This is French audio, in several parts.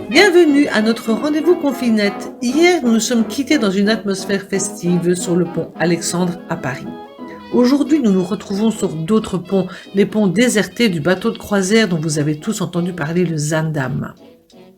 Bienvenue à notre rendez-vous Confinette. Hier, nous nous sommes quittés dans une atmosphère festive sur le pont Alexandre à Paris. Aujourd'hui, nous nous retrouvons sur d'autres ponts, les ponts désertés du bateau de croisière dont vous avez tous entendu parler, le Zaandam.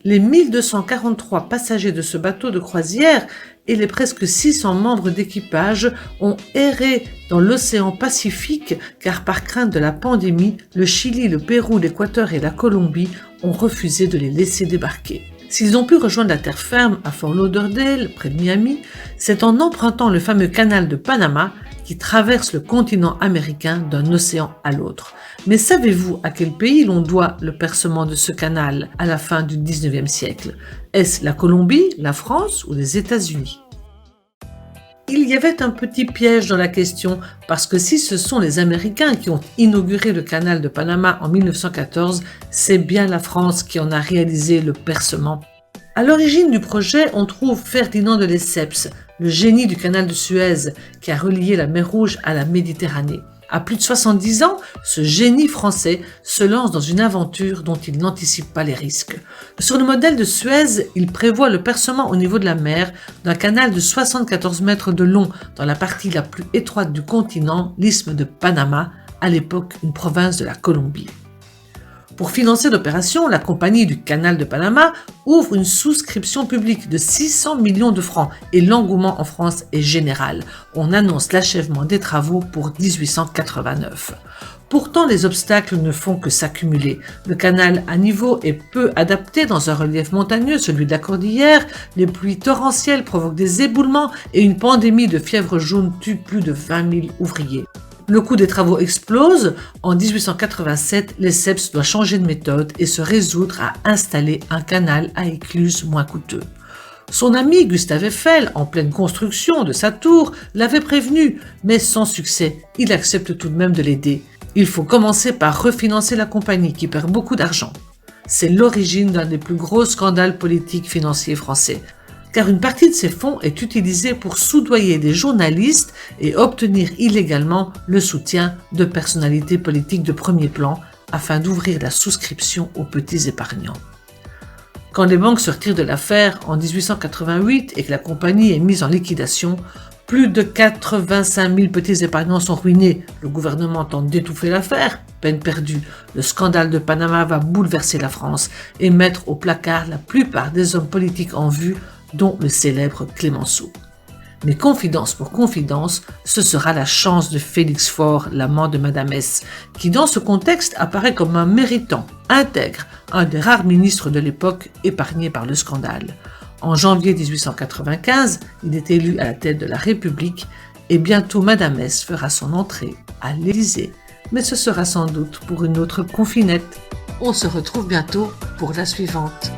Les 1243 passagers de ce bateau de croisière et les presque 600 membres d'équipage ont erré dans l'océan Pacifique car par crainte de la pandémie, le Chili, le Pérou, l'Équateur et la Colombie ont refusé de les laisser débarquer. S'ils ont pu rejoindre la terre ferme à Fort Lauderdale, près de Miami, c'est en empruntant le fameux canal de Panama qui traverse le continent américain d'un océan à l'autre. Mais savez-vous à quel pays l'on doit le percement de ce canal à la fin du 19e siècle? Est-ce la Colombie, la France ou les États-Unis? Il y avait un petit piège dans la question, parce que si ce sont les Américains qui ont inauguré le canal de Panama en 1914, c'est bien la France qui en a réalisé le percement. À l'origine du projet, on trouve Ferdinand de Lesseps, le génie du canal de Suez, qui a relié la mer Rouge à la Méditerranée. À plus de 70 ans, ce génie français se lance dans une aventure dont il n'anticipe pas les risques. Sur le modèle de Suez, il prévoit le percement au niveau de la mer d'un canal de 74 mètres de long dans la partie la plus étroite du continent, l'isthme de Panama, à l'époque une province de la Colombie. Pour financer l'opération, la compagnie du canal de Panama ouvre une souscription publique de 600 millions de francs et l'engouement en France est général. On annonce l'achèvement des travaux pour 1889. Pourtant, les obstacles ne font que s'accumuler. Le canal à niveau est peu adapté dans un relief montagneux, celui de la cordillère. Les pluies torrentielles provoquent des éboulements et une pandémie de fièvre jaune tue plus de 20 000 ouvriers. Le coût des travaux explose. En 1887, Lesseps doit changer de méthode et se résoudre à installer un canal à écluse moins coûteux. Son ami Gustave Eiffel, en pleine construction de sa tour, l'avait prévenu, mais sans succès. Il accepte tout de même de l'aider. Il faut commencer par refinancer la compagnie qui perd beaucoup d'argent. C'est l'origine d'un des plus gros scandales politiques financiers français, car une partie de ces fonds est utilisée pour soudoyer des journalistes et obtenir illégalement le soutien de personnalités politiques de premier plan afin d'ouvrir la souscription aux petits épargnants. Quand les banques se retirent de l'affaire en 1888 et que la compagnie est mise en liquidation, plus de 85 000 petits épargnants sont ruinés. Le gouvernement tente d'étouffer l'affaire, peine perdue. Le scandale de Panama va bouleverser la France et mettre au placard la plupart des hommes politiques en vue, dont le célèbre Clémenceau. Mais confidence pour confidence, ce sera la chance de Félix Faure, l'amant de Madame S, qui dans ce contexte apparaît comme un méritant, intègre, un des rares ministres de l'époque épargnés par le scandale. En janvier 1895, il est élu à la tête de la République et bientôt Madame S fera son entrée à l'Élysée. Mais ce sera sans doute pour une autre confinette. On se retrouve bientôt pour la suivante.